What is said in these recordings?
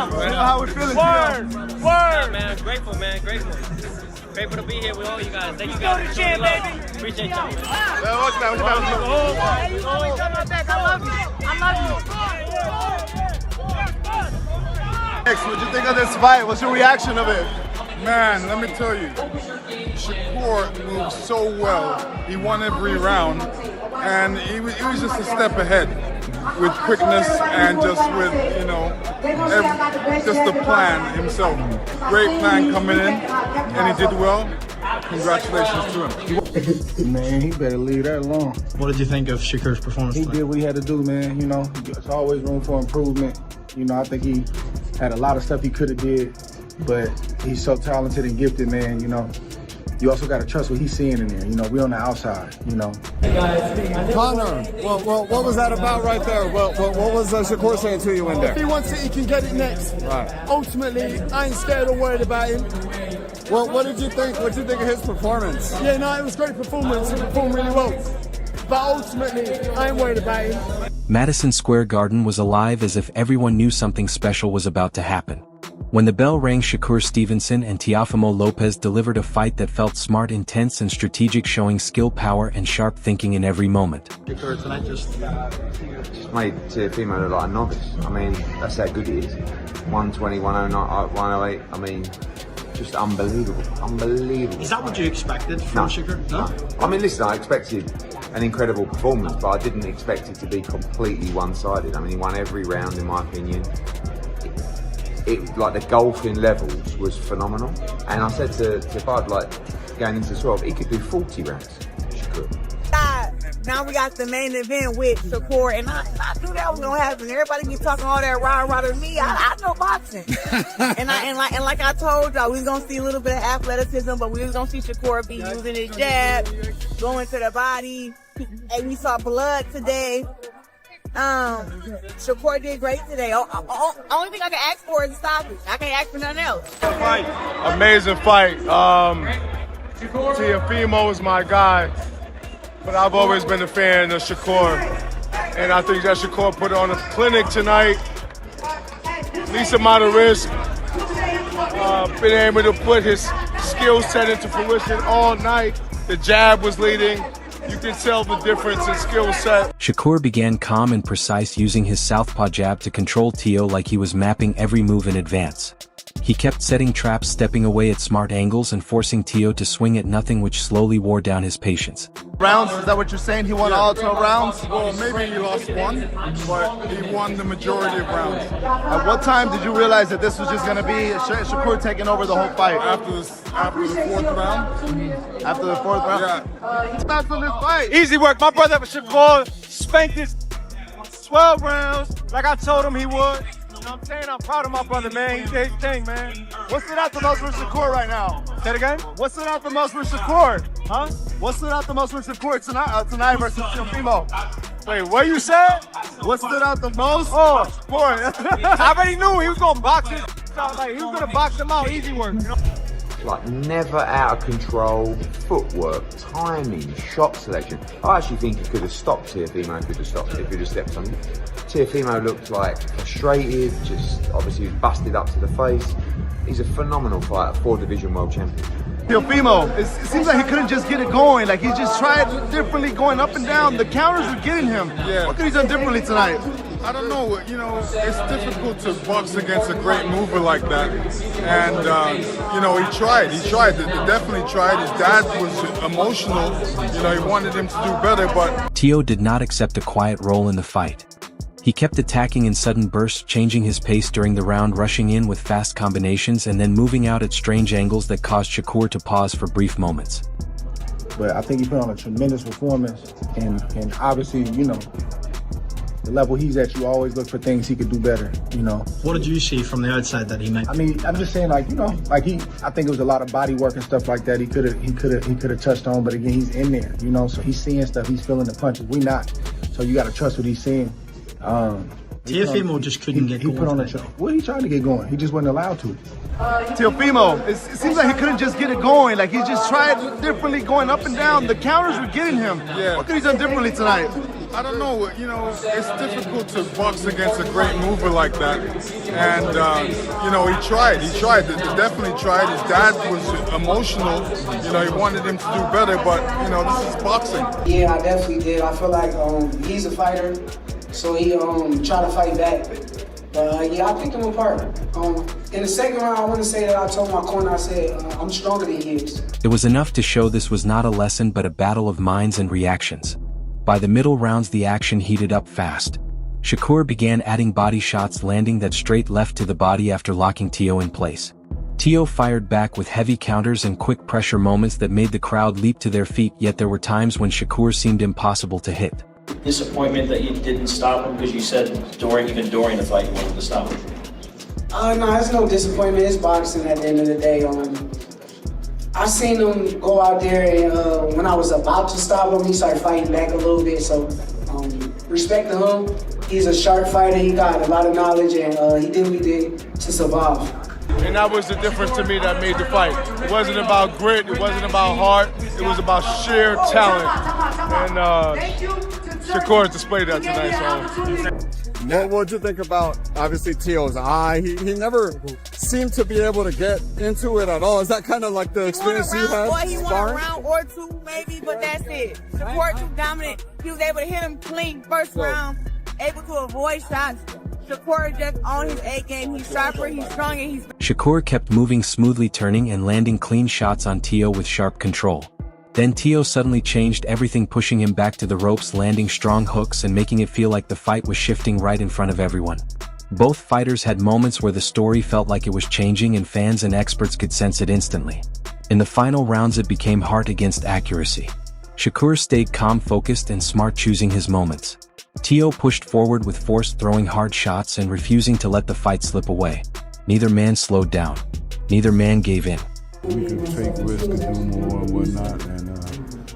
how we're feeling. Word, man. Grateful, man. Grateful. Grateful to be here with all you guys. Thank you guys. Appreciate y'all. Next, what'd you think of this fight? What's your reaction of it? Man, let me tell you, Shakur moved so well. He won every round, and he was just a step ahead with quickness and just with, just the plan himself. Great plan coming in, and he did well. Congratulations to him. Man, he better leave that alone. What did you think of Shakur's performance? He did what he had to do, man. There's always room for improvement. I think he had a lot of stuff he could have did, but he's so talented and gifted, man. You also got to trust what he's seeing in there. We on the outside, Connor, what was that about right there? What was Shakur saying to you in there? If he wants it, he can get it next. Right. Ultimately, I ain't scared or worried about him. Well, what did you think? What did you think of his performance? Yeah, no, it was a great performance. He performed really well. But ultimately, I ain't worried about him. Madison Square Garden was alive as if everyone knew something special was about to happen. When the bell rang, Shakur Stevenson and Teofimo Lopez delivered a fight that felt smart, intense, and strategic, showing skill, power, and sharp thinking in every moment. Shakur tonight just made Teofimo look like a novice. I mean, that's how good he is. 120, 109, 108. I mean, just unbelievable. Unbelievable. Is that what you expected from Shakur? No? I mean, listen, I expected an incredible performance, but I didn't expect it to be completely one-sided. I mean, he won every round, in my opinion. Like the golfing levels was phenomenal, and I said to Bud, going into 12, he could do 40 rounds. Now we got the main event with Shakur, and I knew that was gonna happen. Everybody be talking all that rah to me. I know boxing, and like I told y'all, we was gonna see a little bit of athleticism, but we was gonna see Shakur be using his jab, going to the body, and we saw blood today. Shakur did great today. Only thing I can ask for is a stoppage. I can't ask for nothing else. Amazing fight. Teofimo is my guy, but I've always been a fan of Shakur, and I think that Shakur put on a clinic tonight. Least amount of risk. Been able to put his skill set into fruition all night. The jab was leading. You can tell the difference in skill set. Shakur began calm and precise, using his southpaw jab to control Teo like he was mapping every move in advance. He kept setting traps, stepping away at smart angles, and forcing Teo to swing at nothing, which slowly wore down his patience. Rounds, is that what you're saying? He won all 12 rounds? Well, maybe he lost one, but he won the majority of rounds. At what time did you realize that this was just going to be Shakur taking over the whole fight? After the fourth round. After the fourth round? Yeah. It's not for this fight. Easy work. My brother Shakur spanked his 12 rounds like I told him he would. You know what I'm saying? I'm proud of my brother, man. He did his thing, man. What stood out the most for Shakur right now? Say it again? What stood out the most for Shakur? Huh? What stood out the most for Shakur tonight versus Teofimo? Wait, what you said? What stood out the most? Oh, Shakur. I already knew he was going to box his out. Like, he was going to box him out. Easy work, you know? Like, never out of control, footwork, timing, shot selection. I actually think he could have stopped Teofimo, could have stopped it, could have stepped on him. Teofimo looked like frustrated, just obviously he was busted up to the face. He's a phenomenal fighter, 4-division world champion. Teofimo, it seems like he couldn't just get it going. Like, he just tried differently, going up and down. The counters were getting him. Yeah. What could he done differently tonight? I don't know, it's difficult to box against a great mover like that. And, he tried, definitely tried. His dad was emotional, he wanted him to do better, but... Teo did not accept a quiet role in the fight. He kept attacking in sudden bursts, changing his pace during the round, rushing in with fast combinations, and then moving out at strange angles that caused Shakur to pause for brief moments. But I think he put on a tremendous performance, and obviously, the level he's at, you always look for things he could do better, What did you see from the outside that he made? I mean, I'm just saying, I think it was a lot of body work and stuff like that. He could have touched on, but again, he's in there, so he's seeing stuff, he's feeling the punches. We not, so you got to trust what he's seeing. Teofimo just couldn't get going. He put on he tried to get going. He just wasn't allowed to. Teofimo, it seems like he couldn't just get it going. Like, he just tried differently, going up and down. The counters were getting him. Yeah. What could he done differently tonight? I don't know, you know, it's difficult to box against a great mover like that. And, you know, he tried, definitely tried. His dad was emotional, you know, he wanted him to do better, but, you know, this is boxing. Yeah, I definitely did. I feel like he's a fighter, so he tried to fight back. But, yeah, I picked him apart. In the second round, I want to say that I told my corner, I said, I'm stronger than he is. It was enough to show this was not a lesson but a battle of minds and reactions. By the middle rounds the action heated up fast. Shakur began adding body shots, landing that straight left to the body after locking Teo in place. Teo fired back with heavy counters and quick pressure moments that made the crowd leap to their feet, yet there were times when Shakur seemed impossible to hit. Disappointment that you didn't stop him because you said even during the fight you wanted to stop him? No, it's no disappointment. It's boxing at the end of the day. I seen him go out there and when I was about to stop him, he started fighting back a little bit. So respect to him. He's a sharp fighter. He got a lot of knowledge and he did what he did to survive. And that was the difference to me that made the fight. It wasn't about grit, it wasn't about heart, it was about sheer talent. And Shakur displayed that tonight. So. What'd you think about, obviously, Teo's eye? He never seemed to be able to get into it at all. Is that kind of like the experience you had? He won a round or two, maybe, but that's it. Shakur too dominant. He was able to hit him clean first round, able to avoid shots. Shakur just on his A game. He's sharper, he's stronger, Shakur kept moving smoothly, turning and landing clean shots on Teo with sharp control. Then Teo suddenly changed everything, pushing him back to the ropes, landing strong hooks and making it feel like the fight was shifting right in front of everyone. Both fighters had moments where the story felt like it was changing and fans and experts could sense it instantly. In the final rounds it became heart against accuracy. Shakur stayed calm, focused and smart, choosing his moments. Teo pushed forward with force, throwing hard shots and refusing to let the fight slip away. Neither man slowed down. Neither man gave in. We could take risks and do more and whatnot, and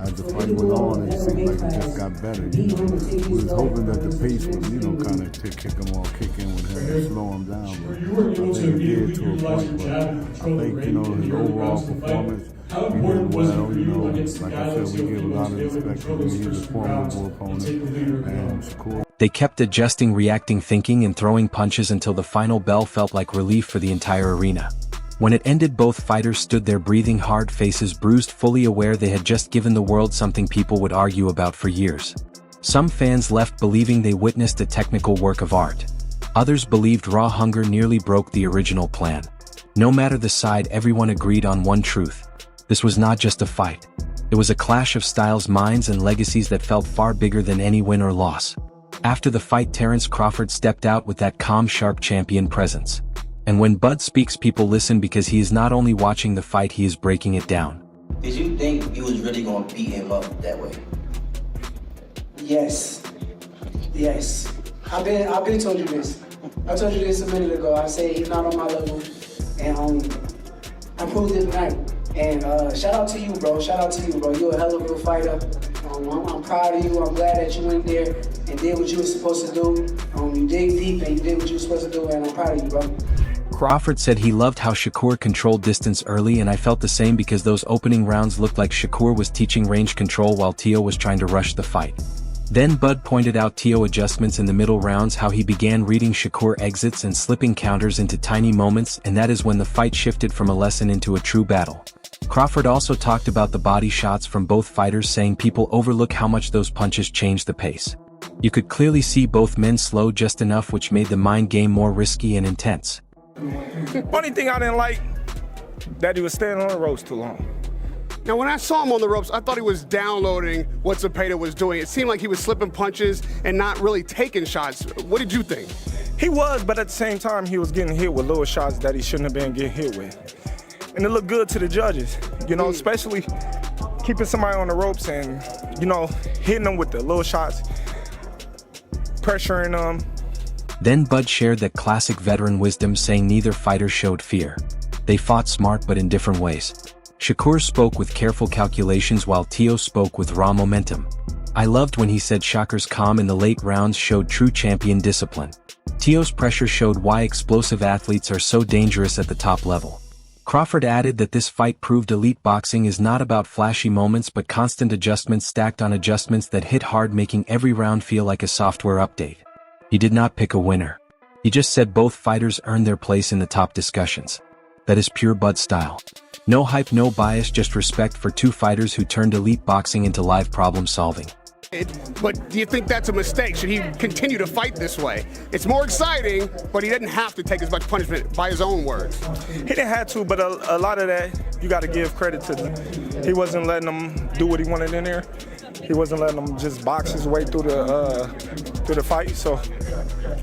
as the fight went on, it seemed like it just got better. You know? We was hoping that the pace would, you know, kind of kick him off, kick in with him and slow him down, but I think it did to a point. But I think, you know, his overall performance, he did well. You know, like I said, we give a lot of respect to him. He's a formidable opponent, and Shakur. They kept adjusting, reacting, thinking and throwing punches until the final bell felt like relief for the entire arena. When it ended, both fighters stood there breathing hard, faces bruised, fully aware they had just given the world something people would argue about for years. Some fans left believing they witnessed a technical work of art. Others believed raw hunger nearly broke the original plan. No matter the side, everyone agreed on one truth. This was not just a fight. It was a clash of styles, minds and legacies that felt far bigger than any win or loss. After the fight, Terrence Crawford stepped out with that calm, sharp champion presence. And when Bud speaks, people listen because he is not only watching the fight, he is breaking it down. Did you think you was really going to beat him up that way? Yes. Yes. I've been told you this. I told you this a minute ago. I said he's not on my level. And I proved it tonight. And shout out to you, bro. Shout out to you, bro. You're a hell of a fighter. I'm proud of you. I'm glad that you went there and did what you were supposed to do. You dig deep and you did what you were supposed to do, and I'm proud of you, bro. Crawford said he loved how Shakur controlled distance early, and I felt the same because those opening rounds looked like Shakur was teaching range control while Teo was trying to rush the fight. Then Bud pointed out Teo adjustments in the middle rounds, how he began reading Shakur exits and slipping counters into tiny moments, and that is when the fight shifted from a lesson into a true battle. Crawford also talked about the body shots from both fighters, saying people overlook how much those punches changed the pace. You could clearly see both men slow just enough, which made the mind game more risky and intense. Funny thing I didn't like, that he was standing on the ropes too long. Now, when I saw him on the ropes, I thought he was downloading what Zepeda was doing. It seemed like he was slipping punches and not really taking shots. What did you think? He was, but at the same time, he was getting hit with little shots that he shouldn't have been getting hit with. And it looked good to the judges, you know, especially keeping somebody on the ropes and, you know, hitting them with the little shots, pressuring them. Then Bud shared that classic veteran wisdom, saying neither fighter showed fear. They fought smart but in different ways. Shakur spoke with careful calculations while Teo spoke with raw momentum. I loved when he said Shakur's calm in the late rounds showed true champion discipline. Teo's pressure showed why explosive athletes are so dangerous at the top level. Crawford added that this fight proved elite boxing is not about flashy moments but constant adjustments stacked on adjustments that hit hard, making every round feel like a software update. He did not pick a winner. He just said both fighters earned their place in the top discussions. That is pure Bud style. No hype, no bias, just respect for two fighters who turned elite boxing into live problem solving. But do you think that's a mistake? Should he continue to fight this way? It's more exciting, but he didn't have to take as much punishment, by his own words. He didn't have to, but a lot of that, you got to give credit to him. He wasn't letting him do what he wanted in there. He wasn't letting him just box his way through the fight. So,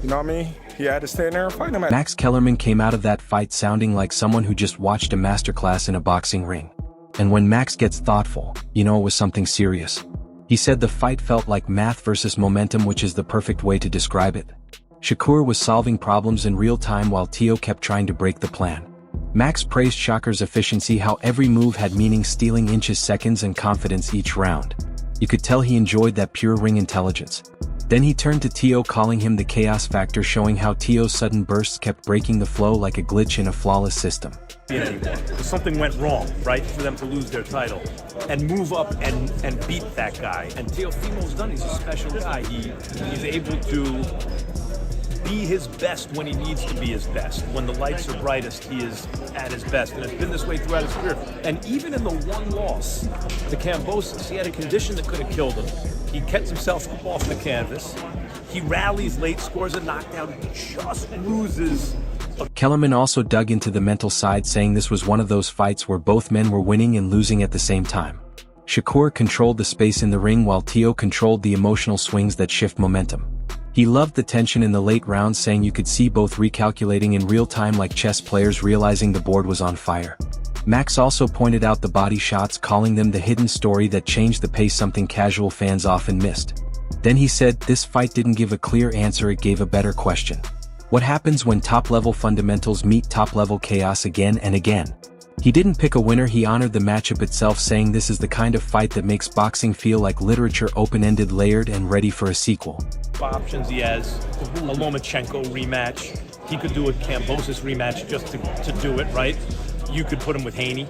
you know what I mean? He had to stand there and fight him. Max Kellerman came out of that fight sounding like someone who just watched a masterclass in a boxing ring. And when Max gets thoughtful, you know it was something serious. He said the fight felt like math versus momentum, which is the perfect way to describe it. Shakur was solving problems in real time while Teo kept trying to break the plan. Max praised Shakur's efficiency, how every move had meaning, stealing inches, seconds, and confidence each round. You could tell he enjoyed that pure ring intelligence. Then he turned to Teo, calling him the chaos factor, showing how Teo's sudden bursts kept breaking the flow like a glitch in a flawless system. Something went wrong, right, for them to lose their title and move up and beat that guy. And Teofimo's done. He's a special guy. He's able to be his best when he needs to be his best. When the lights are brightest, he is at his best. And it's been this way throughout his career. And even in the one loss to Kambosos, he had a condition that could have killed him. He kept himself up off the canvas. He rallies late, scores a knockdown, just loses. Kellerman also dug into the mental side, saying this was one of those fights where both men were winning and losing at the same time. Shakur controlled the space in the ring while Teo controlled the emotional swings that shift momentum. He loved the tension in the late rounds, saying you could see both recalculating in real time like chess players realizing the board was on fire. Max also pointed out the body shots, calling them the hidden story that changed the pace, something casual fans often missed. Then he said, this fight didn't give a clear answer, it gave a better question. What happens when top-level fundamentals meet top-level chaos again and again? He didn't pick a winner, he honored the matchup itself, saying this is the kind of fight that makes boxing feel like literature, open-ended, layered, and ready for a sequel. Options he has, a Lomachenko rematch. He could do a Kambosos rematch just to do it, right? You could put him with Haney,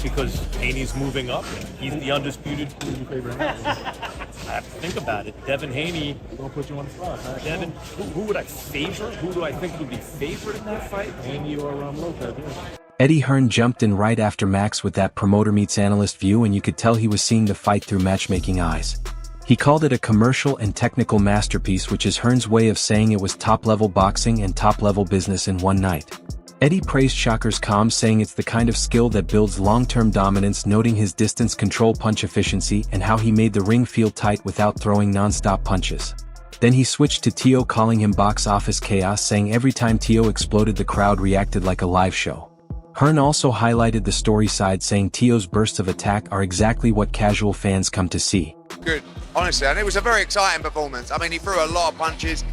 because Haney's moving up. He's the undisputed. Who's your favorite? I have to think about it. Devin Haney. Don't put you on the spot. Right? Devin, who would I favor? Who do I think would be favored in that fight? Haney or Lopez. Yeah. Eddie Hearn jumped in right after Max with that promoter meets analyst view, and you could tell he was seeing the fight through matchmaking eyes. He called it a commercial and technical masterpiece, which is Hearn's way of saying it was top-level boxing and top-level business in one night. Eddie praised Shakur's calm, saying it's the kind of skill that builds long-term dominance, noting his distance control, punch efficiency, and how he made the ring feel tight without throwing non-stop punches. Then he switched to Teo, calling him box office chaos, saying every time Teo exploded the crowd reacted like a live show. Hearn also highlighted the story side, saying Teo's bursts of attack are exactly what casual fans come to see. Good, honestly, and it was a very exciting performance. I mean, he threw a lot of punches.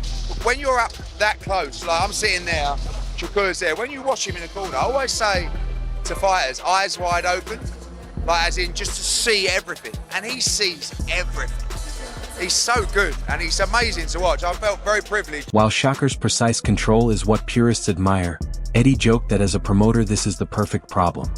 When you're up that close, like I'm sitting there, Shakur's there, when you watch him in the corner, I always say to fighters, eyes wide open, like as in just to see everything, and he sees everything. He's so good, and he's amazing to watch. I felt very privileged. While Shakur's precise control is what purists admire, Eddie joked that as a promoter this is the perfect problem.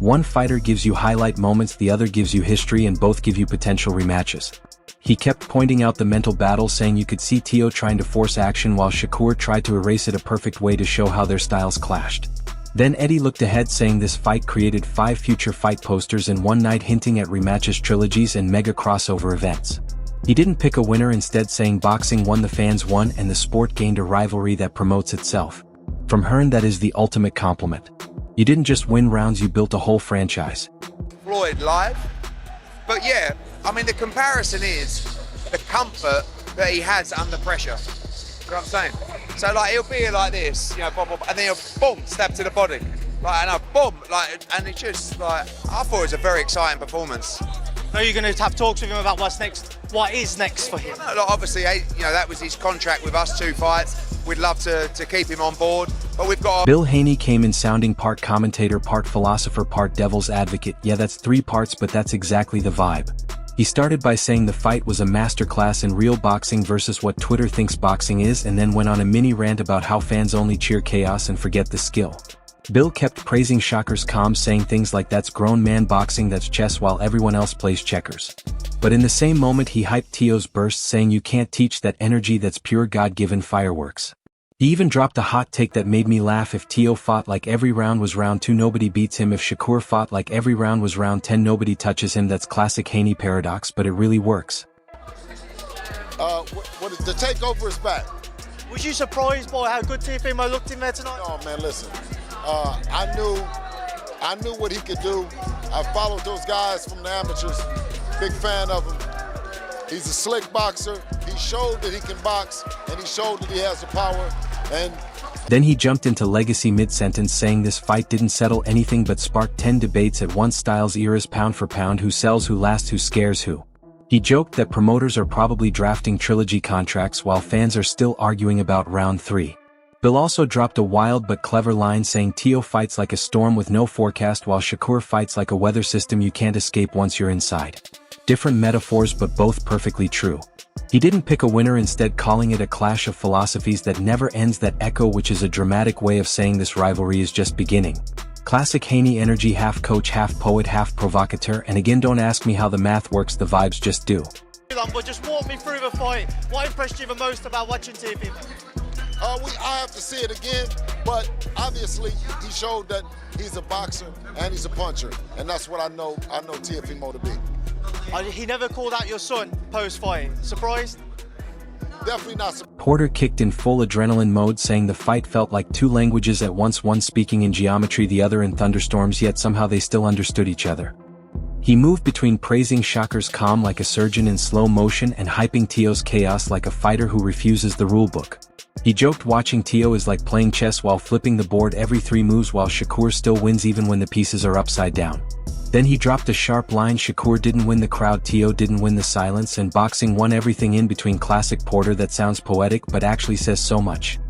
One fighter gives you highlight moments, the other gives you history, and both give you potential rematches. He kept pointing out the mental battle, saying you could see Teo trying to force action while Shakur tried to erase it, a perfect way to show how their styles clashed. Then Eddie looked ahead, saying this fight created 5 future fight posters in one night, hinting at rematches, trilogies, and mega crossover events. He didn't pick a winner, instead saying boxing won, the fans won, and the sport gained a rivalry that promotes itself. From Hearn, that is the ultimate compliment. You didn't just win rounds, you built a whole franchise. Floyd live, but yeah, I mean the comparison is the comfort that he has under pressure. You know what I'm saying? So like he'll be like this, you know, boom, boom, and then he'll boom, stab to the body, like and a boom, like, and it's just like I thought it was a very exciting performance. Are you going to have talks with him about what's next? What is next for him? No, like obviously, you know, that was his contract with us, 2 fights. We'd love to keep him on board, but we've got... Bill Haney came in sounding part commentator, part philosopher, part devil's advocate. Yeah, that's 3 parts, but that's exactly the vibe. He started by saying the fight was a masterclass in real boxing versus what Twitter thinks boxing is, and then went on a mini rant about how fans only cheer chaos and forget the skill. Bill kept praising Shakur's calm, saying things like that's grown man boxing, that's chess, while everyone else plays checkers. But in the same moment he hyped Teo's burst, saying you can't teach that energy, that's pure God-given fireworks. He even dropped a hot take that made me laugh: if Teo fought like every round was round 2 nobody beats him, if Shakur fought like every round was round 10 nobody touches him. That's classic Haney paradox, but it really works. The takeover is back. Was you surprised by how good Teofimo looked in there tonight? Oh man, listen. I knew what he could do. I followed those guys from the amateurs. Big fan of him. He's a slick boxer. He showed that he can box, and he showed that he has the power. And then he jumped into legacy mid-sentence, saying this fight didn't settle anything but sparked 10 debates at once. Styles eras pound for pound, who sells, who lasts, who scares who. He joked that promoters are probably drafting trilogy contracts while fans are still arguing about round 3. Bill also dropped a wild but clever line, saying Teo fights like a storm with no forecast, while Shakur fights like a weather system you can't escape once you're inside. Different metaphors, but both perfectly true. He didn't pick a winner, instead calling it a clash of philosophies that never ends, that echo, which is a dramatic way of saying this rivalry is just beginning. Classic Haney energy, half coach, half poet, half provocateur, and again, don't ask me how the math works, the vibes just do. But just walk me through the fight. What impressed you the most about watching Teofimo? I have to see it again, but obviously he showed that he's a boxer and he's a puncher, and that's what I know Teofimo to be. He never called out your son post-fight. Surprised? Definitely not surprised. Porter kicked in full adrenaline mode, saying the fight felt like 2 languages at once, one speaking in geometry, the other in thunderstorms, yet somehow they still understood each other. He moved between praising Shakur's calm like a surgeon in slow motion and hyping Teo's chaos like a fighter who refuses the rulebook. He joked watching Teo is like playing chess while flipping the board every 3 moves, while Shakur still wins even when the pieces are upside down. Then he dropped a sharp line: Shakur didn't win the crowd, Teo didn't win the silence, and boxing won everything in between. Classic Porter that sounds poetic but actually says so much.